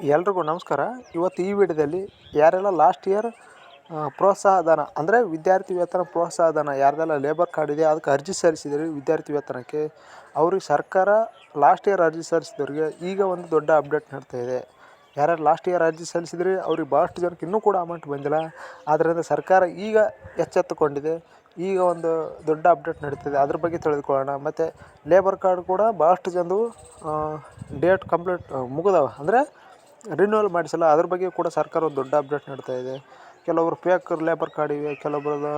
ಎಲ್ರಿಗೂ ನಮಸ್ಕಾರ. ಇವತ್ತು ಈ ವಿಡಿಯೋದಲ್ಲಿ ಯಾರೆಲ್ಲ ಲಾಸ್ಟ್ ಇಯರ್ ಪ್ರೋತ್ಸಾಹಧನ ಅಂದರೆ ವಿದ್ಯಾರ್ಥಿ ವೇತನ ಪ್ರೋತ್ಸಾಹಧನ ಯಾರ್ದೆಲ್ಲ ಲೇಬರ್ ಕಾರ್ಡ್ ಇದೆ ಅದಕ್ಕೆ ಅರ್ಜಿ ಸಲ್ಲಿಸಿದ್ರಿ ವಿದ್ಯಾರ್ಥಿ ವೇತನಕ್ಕೆ, ಅವ್ರಿಗೆ ಸರ್ಕಾರ ಲಾಸ್ಟ್ ಇಯರ್ ಅರ್ಜಿ ಸಲ್ಲಿಸಿದವ್ರಿಗೆ ಈಗ ಒಂದು ದೊಡ್ಡ ಅಪ್ಡೇಟ್ ನೀಡ್ತಾ ಇದೆ. ಯಾರ್ಯಾರು ಲಾಸ್ಟ್ ಇಯರ್ ಅರ್ಜಿ ಸಲ್ಲಿಸಿದ್ರಿ ಅವ್ರಿಗೆ ಭಾಳಷ್ಟು ಜನಕ್ಕೆ ಇನ್ನೂ ಕೂಡ ಅಮೌಂಟ್ ಬಂದಿಲ್ಲ. ಆದ್ದರಿಂದ ಸರ್ಕಾರ ಈಗ ಎಚ್ಚೆತ್ತುಕೊಂಡಿದೆ. ಈಗ ಒಂದು ದೊಡ್ಡ ಅಪ್ಡೇಟ್ ನಡೀತಿದೆ, ಅದ್ರ ಬಗ್ಗೆ ತಿಳಿದುಕೊಳ್ಳೋಣ. ಮತ್ತು ಲೇಬರ್ ಕಾರ್ಡ್ ಕೂಡ ಭಾಳಷ್ಟು ಜನದು ಡೇಟ್ ಕಂಪ್ಲೀಟ್ ಮುಗಿದವ, ಅಂದರೆ ರಿನ್ಯೂವಲ್ ಮಾಡಿಸಿಲ್ಲ. ಅದ್ರ ಬಗ್ಗೆ ಕೂಡ ಸರ್ಕಾರ ಒಂದು ದೊಡ್ಡ ಅಪ್ಡೇಟ್ ನೀಡ್ತಾ ಇದೆ. ಕೆಲವರು ಫೇಕ್ ಲೇಬರ್ ಕಾರ್ಡ್ ಇವೆ, ಕೆಲವೊಬ್ರದ್ದು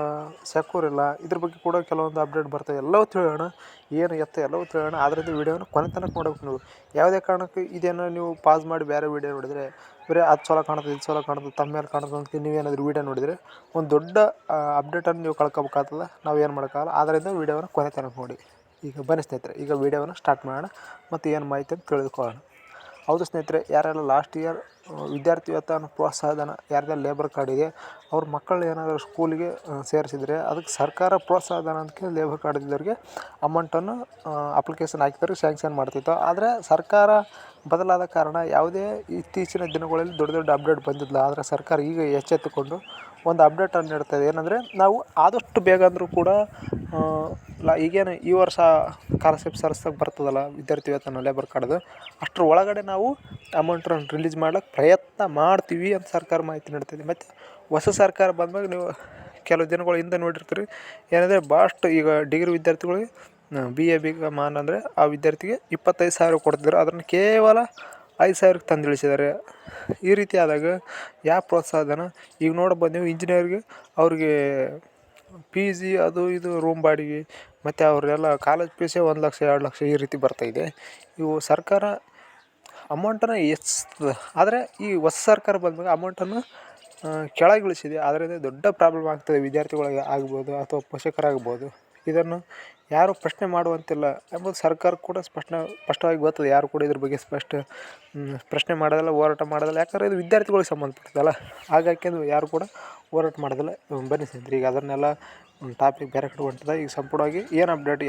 ಸೆಕ್ಯೂರ್ ಇಲ್ಲ. ಇದ್ರ ಬಗ್ಗೆ ಕೂಡ ಕೆಲವೊಂದು ಅಪ್ಡೇಟ್ ಬರ್ತಾವೆ. ಎಲ್ಲವೂ ತಿಳಿಯೋಣ, ಏನು ಎತ್ತ ಎಲ್ಲವೂ ತಿಳಿಯೋಣ. ಆದ್ದರಿಂದ ವೀಡಿಯೋನ ಕೊನೆ ತನಕ ನೋಡ್ಬೇಕು ನೀವು. ಯಾವುದೇ ಕಾರಣಕ್ಕೆ ಇದೇನೋ ನೀವು ಪಾಸ್ ಮಾಡಿ ಬೇರೆ ವೀಡಿಯೋ ನೋಡಿದರೆ ಬರೀ ಅದು ಚಲೋ ಕಾಣುತ್ತೆ, ಇದು ಚಲೋ ಕಾಣುತ್ತೆ, ತಮ್ಮ ಮೇಲೆ ಕಾಣುತ್ತೆ ಅಂತ ನೀವೇನಾದರೂ ವೀಡಿಯೋ ನೋಡಿದರೆ ಒಂದು ದೊಡ್ಡ ಅಪ್ಡೇಟನ್ನು ನೀವು ಕಳ್ಕೊಬೇಕಾಗ್ತದೆ. ನಾವು ಏನು ಮಾಡೋಕ್ಕಾಗಲ್ಲ. ಆದ್ದರಿಂದ ವೀಡಿಯೋನ ಕೊನೆ ತನಕ ನೋಡಿ. ಈಗ ಬನ್ನಿ ಸ್ನೇಹಿತರೆ, ಈಗ ವೀಡಿಯೋನ ಸ್ಟಾರ್ಟ್ ಮಾಡೋಣ ಮತ್ತು ಏನು ಮಾಹಿತಿ ಅಂತ ತಿಳಿದುಕೊಳ್ಳೋಣ. ಹೌದು ಸ್ನೇಹಿತರೆ, ಯಾರೆಲ್ಲ ಲಾಸ್ಟ್ ಇಯರ್ ವಿದ್ಯಾರ್ಥಿ ವೇತನ ಪ್ರೋತ್ಸಾಹಧನ ಯಾರ್ದೆಲ್ಲ ಲೇಬರ್ ಕಾರ್ಡ್ ಇದೆ ಅವ್ರ ಮಕ್ಕಳು ಏನಾದರೂ ಸ್ಕೂಲಿಗೆ ಸೇರಿಸಿದರೆ ಅದಕ್ಕೆ ಸರ್ಕಾರ ಪ್ರೋತ್ಸಾಹಧನ ಅಂತ ಲೇಬರ್ ಕಾರ್ಡ್ ಇದ್ದವ್ರಿಗೆ ಅಮೌಂಟನ್ನು ಅಪ್ಲಿಕೇಶನ್ ಹಾಕಿದವ್ರಿಗೆ ಸ್ಯಾಂಕ್ಷನ್ ಮಾಡ್ತಿತ್ತು. ಆದರೆ ಸರ್ಕಾರ ಬದಲಾದ ಕಾರಣ ಯಾವುದೇ ಇತ್ತೀಚಿನ ದಿನಗಳಲ್ಲಿ ದೊಡ್ಡ ದೊಡ್ಡ ಅಪ್ಡೇಟ್ ಬಂದಿಲ್ಲ. ಆದರೆ ಸರ್ಕಾರ ಈಗ ಎಚ್ಚೆತ್ತುಕೊಂಡು ಒಂದು ಅಪ್ಡೇಟನ್ನು ನೀಡ್ತಾಯಿದೆ. ಏನಂದರೆ ನಾವು ಆದಷ್ಟು ಬೇಗ ಅಂದರೂ ಕೂಡ ಈಗೇನು ಈ ವರ್ಷ ಸ್ಕಾಲರ್ಶಿಪ್ ಸಲ್ಲಿಸೋಕೆ ಬರ್ತದಲ್ಲ ವಿದ್ಯಾರ್ಥಿ ವೇತನ ಲೇಬರ್ ಕಾರ್ಡ್ದು, ಅಷ್ಟರ ಒಳಗಡೆ ನಾವು ಅಮೌಂಟನ್ನು ರಿಲೀಸ್ ಮಾಡ್ಲಿಕ್ಕೆ ಪ್ರಯತ್ನ ಮಾಡ್ತೀವಿ ಅಂತ ಸರ್ಕಾರ ಮಾಹಿತಿ ನೀಡ್ತಿದೆ. ಮತ್ತು ಹೊಸ ಸರ್ಕಾರ ಬಂದಾಗ ನೀವು ಕೆಲವು ದಿನಗಳ ಹಿಂದೆ ನೋಡಿರ್ತೀರಿ, ಏನಂದರೆ ಭಾಳಷ್ಟು ಈಗ ಡಿಗ್ರಿ ವಿದ್ಯಾರ್ಥಿಗಳಿಗೆ BA ಅಂದರೆ ಆ ವಿದ್ಯಾರ್ಥಿಗೆ 25,000 ಕೊಡ್ತಿದ್ರು, ಅದನ್ನು ಕೇವಲ 5,000ಕ್ಕೆ ತಂದಿಳಿಸಿದ್ದಾರೆ. ಈ ರೀತಿ ಆದಾಗ ಯಾವ ಪ್ರೋತ್ಸಾಹಧನ ಈಗ ನೋಡ್ಬೋದು ನೀವು, ಇಂಜಿನಿಯರ್ಗೆ ಅವ್ರಿಗೆ PG ಅದು ಇದು ರೂಮ್ ಬಾಡಿಗೆ ಮತ್ತು ಅವರೆಲ್ಲ ಕಾಲೇಜ್ ಫೀಸೇ 1 ಲಕ್ಷ 2 ಲಕ್ಷ ಈ ರೀತಿ ಬರ್ತಾಯಿದೆ. ಇವು ಸರ್ಕಾರ ಅಮೌಂಟನ್ನು ಹೆಚ್ಚಿಸ್ತದೆ. ಆದರೆ ಈ ಹೊಸ ಸರ್ಕಾರ ಬಂದಾಗ ಅಮೌಂಟನ್ನು ಕೆಳಗಿಳಿಸಿದೆ. ಅದರಿಂದ ದೊಡ್ಡ ಪ್ರಾಬ್ಲಮ್ ಆಗ್ತದೆ ವಿದ್ಯಾರ್ಥಿಗಳಿಗೆ ಆಗ್ಬೋದು ಅಥವಾ ಪೋಷಕರಾಗ್ಬೋದು. ಇದನ್ನು ಯಾರೂ ಪ್ರಶ್ನೆ ಮಾಡುವಂತಿಲ್ಲ ಎಂಬುದು ಸರ್ಕಾರ ಕೂಡ ಸ್ಪಷ್ಟವಾಗಿ ಗೊತ್ತದೆ. ಯಾರು ಕೂಡ ಇದ್ರ ಬಗ್ಗೆ ಪ್ರಶ್ನೆ ಮಾಡೋದಿಲ್ಲ, ಹೋರಾಟ ಮಾಡೋದಿಲ್ಲ. ಯಾಕಂದರೆ ಇದು ವಿದ್ಯಾರ್ಥಿಗಳಿಗೆ ಸಂಬಂಧಪಟ್ಟಿದ್ದಲ್ಲ, ಹಾಗಾಗಿ ಯಾರು ಕೂಡ ಹೋರಾಟ ಮಾಡೋದಿಲ್ಲ. ಬನ್ನಿ ಸ್ನೇಹಿತರೆ, ಈಗ ಅದನ್ನೆಲ್ಲ ಟಾಪಿಕ್ ಬೇರೆ ಕಡೆ ಹೊಂಟಿದೆ. ಈಗ ಸಂಪೂರ್ಣವಾಗಿ ಏನು ಅಪ್ಡೇಟ್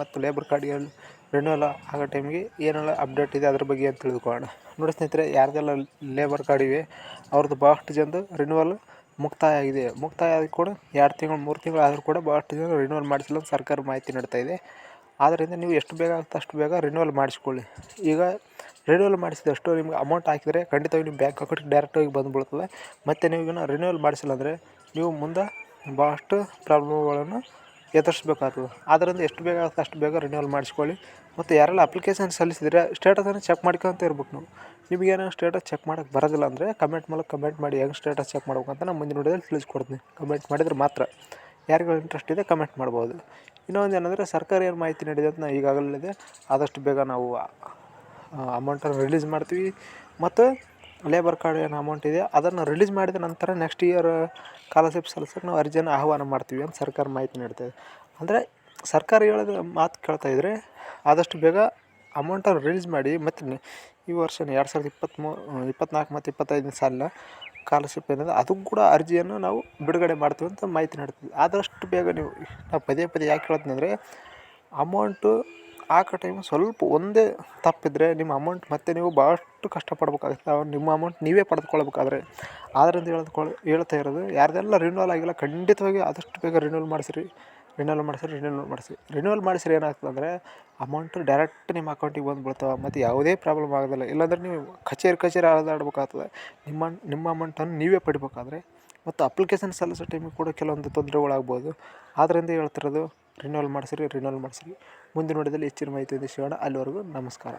ಮತ್ತು ಲೇಬರ್ ಕಾರ್ಡ್ಗೆ ರಿನ್ಯೂವಲ್ ಆಗೋ ಟೈಮಿಗೆ ಏನೆಲ್ಲ ಅಪ್ಡೇಟ್ ಇದೆ ಅದ್ರ ಬಗ್ಗೆ ಅಂತ ತಿಳಿದುಕೊಳ್ಳೋಣ. ನೋಡಿ ಸ್ನೇಹಿತರೆ, ಯಾರ್ದೆಲ್ಲ ಲೇಬರ್ ಕಾರ್ಡ್ ಇವೆ ಅವ್ರದ್ದು ಭಾಳಷ್ಟು ಜನದು ರಿನ್ಯೂವಲ್ ಮುಕ್ತಾಯ ಆಗಿದೆ. ಮುಕ್ತಾಯ ಆಗಿ ಕೂಡ 2 ತಿಂಗಳು 3 ತಿಂಗಳು ಆದರೂ ಕೂಡ ಭಾಳಷ್ಟು ಜನ ರಿನ್ಯೂವಲ್ ಮಾಡಿಸಿಲ್ಲ ಅಂತ ಸರ್ಕಾರ ಮಾಹಿತಿ ನೀಡ್ತಾ ಇದೆ. ಆದ್ದರಿಂದ ನೀವು ಎಷ್ಟು ಬೇಗ ಆಗುತ್ತೆ ಅಷ್ಟು ಬೇಗ ರಿನ್ಯೂವಲ್ ಮಾಡಿಸ್ಕೊಳ್ಳಿ. ಈಗ ರಿನ್ಯೂವಲ್ ಮಾಡಿಸಿದಷ್ಟು ನಿಮ್ಗೆ ಅಮೌಂಟ್ ಹಾಕಿದರೆ ಖಂಡಿತವಾಗಿ ನಿಮ್ಮ ಬ್ಯಾಂಕ್ ಅಕೌಂಟಿಗೆ ಡೈರೆಕ್ಟಾಗಿ ಬಂದುಬಿಡ್ತದೆ. ಮತ್ತು ನೀವು ಇದನ್ನು ರಿನ್ಯೂವಲ್ ಮಾಡಿಸಿಲ್ಲ ಅಂದರೆ ನೀವು ಮುಂದೆ ಭಾಳಷ್ಟು ಪ್ರಾಬ್ಲಮ್ಗಳನ್ನು ಎದುರಿಸ್ಬೇಕಾಗ್ತದೆ. ಆದ್ದರಿಂದ ಎಷ್ಟು ಬೇಗ ಆಗುತ್ತೆ ಅಷ್ಟು ಬೇಗ ರಿನ್ಯೂವಲ್ ಮಾಡಿಸ್ಕೊಳ್ಳಿ. ಮತ್ತು ಯಾರೆಲ್ಲ ಅಪ್ಲಿಕೇಶನ್ ಸಲ್ಲಿಸಿದರೆ ಸ್ಟೇಟಸನ್ನು ಚೆಕ್ ಮಾಡ್ಕೊತ ಇರ್ಬೇಕು ನೀವು. ನಿಮಗೇನೋ ಸ್ಟೇಟಸ್ ಚೆಕ್ ಮಾಡೋಕ್ಕೆ ಬರೋದಿಲ್ಲ ಅಂದರೆ ಕಮೆಂಟ್ ಮೂಲಕ ಕಮೆಂಟ್ ಮಾಡಿ ಹೆಂಗೆ ಸ್ಟೇಟಸ್ ಚೆಕ್ ಮಾಡ್ಬೇಕು ಅಂತ ನಾನು ಮುಂದಿನ ವಿಡಿಯೋದಲ್ಲಿ ತಿಳಿಸ್ಕೊಡ್ತೀನಿ. ಕಮೆಂಟ್ ಮಾಡಿದರೆ ಮಾತ್ರ, ಯಾರಿಗೂ ಇಂಟ್ರೆಸ್ಟ್ ಇದೆ ಕಮೆಂಟ್ ಮಾಡ್ಬೋದು. ಇನ್ನೊಂದು ಏನಂದರೆ ಸರ್ಕಾರ ಏನು ಮಾಹಿತಿ ನೀಡಿದೆ ಅಂತ ನಾನು ಈಗಾಗಲೇ ಆದಷ್ಟು ಬೇಗ ನಾವು ಅಮೌಂಟನ್ನು ರಿಲೀಸ್ ಮಾಡ್ತೀವಿ. ಮತ್ತು ಲೇಬರ್ ಕಾರ್ಡ್ ಏನು ಅಮೌಂಟ್ ಇದೆ ಅದನ್ನು ರಿಲೀಸ್ ಮಾಡಿದ ನಂತರ ನೆಕ್ಸ್ಟ್ ಇಯರ್ ಸ್ಕಾಲರ್ಶಿಪ್ ಸಲ್ಲಿಸೋಕೆ ನಾವು ಅರ್ಜಿಯನ್ನು ಆಹ್ವಾನ ಮಾಡ್ತೀವಿ ಅಂತ ಸರ್ಕಾರ ಮಾಹಿತಿ ನೀಡ್ತಾಯಿದೆ. ಅಂದರೆ ಸರ್ಕಾರ ಹೇಳೋದು ಮಾತು ಕೇಳ್ತಾಯಿದ್ರೆ ಆದಷ್ಟು ಬೇಗ ಅಮೌಂಟನ್ನು ರಿಲೀಸ್ ಮಾಡಿ. ಮತ್ತು ಈ ವರ್ಷ 2024 ಮತ್ತು 25ನೇ ಸಾಲಿನ ಸ್ಕಾಲರ್ಶಿಪ್ ಏನಿದೆ ಅದಕ್ಕೂ ಕೂಡ ಅರ್ಜಿಯನ್ನು ನಾವು ಬಿಡುಗಡೆ ಮಾಡ್ತೀವಿ ಅಂತ ಮಾಹಿತಿ ನೀಡ್ತೀವಿ. ಆದಷ್ಟು ಬೇಗ ನೀವು, ನಾವು ಪದೇ ಯಾಕೆ ಹೇಳ್ತೀನಿ ಅಂದರೆ ಅಮೌಂಟು ಹಾಕೋ ಟೈಮು ಸ್ವಲ್ಪ ಒಂದೇ ತಪ್ಪಿದರೆ ನಿಮ್ಮ ಅಮೌಂಟ್ ಮತ್ತು ನೀವು ಭಾಳಷ್ಟು ಕಷ್ಟಪಡ್ಬೇಕಾಗುತ್ತೆ. ನಿಮ್ಮ ಅಮೌಂಟ್ ನೀವೇ ಪಡೆದುಕೊಳ್ಬೇಕಾದ್ರೆ. ಆದ್ದರಿಂದ ಹೇಳ್ತಾ ಇರೋದು, ಯಾರ್ದೆಲ್ಲ ರಿನ್ಯೂವಲ್ ಆಗಿಲ್ಲ ಖಂಡಿತವಾಗಿ ಆದಷ್ಟು ಬೇಗ ರಿನ್ಯೂವಲ್ ಮಾಡಿಸಿರಿ. ರಿನ್ಯೂವಲ್ ಮಾಡಿಸಿರಿ ಏನಾಗ್ತದೆ ಅಂದರೆ ಅಮೌಂಟು ಡೈರೆಕ್ಟ್ ನಿಮ್ಮ ಅಕೌಂಟಿಗೆ ಬಂದು ಬೀಳ್ತಾವೆ ಮತ್ತು ಯಾವುದೇ ಪ್ರಾಬ್ಲಮ್ ಆಗೋದಿಲ್ಲ. ಇಲ್ಲಾಂದರೆ ನೀವು ಕಚೇರಿ ಅಲೆದಾಡ್ಬೇಕಾಗ್ತದೆ. ನಿಮ್ಮ ಅಮೌಂಟನ್ನು ನೀವೇ ಪಡಿಬೇಕಾದ್ರೆ ಮತ್ತು ಅಪ್ಲಿಕೇಶನ್ ಸಲ್ಲಿಸೋ ಟೈಮಿಗೆ ಕೂಡ ಕೆಲವೊಂದು ತೊಂದರೆಗಳಾಗ್ಬೋದು. ಆದ್ದರಿಂದ ಹೇಳ್ತಿರೋದು ರಿನ್ಯೂವಲ್ ಮಾಡಿಸಿರಿ. ಮುಂದಿನ ವಿಡಿಯೋದಲ್ಲಿ ಹೆಚ್ಚಿನ ಮಾಹಿತಿ ಸಿಗೋಣ. ಅಲ್ಲಿವರೆಗೂ ನಮಸ್ಕಾರ.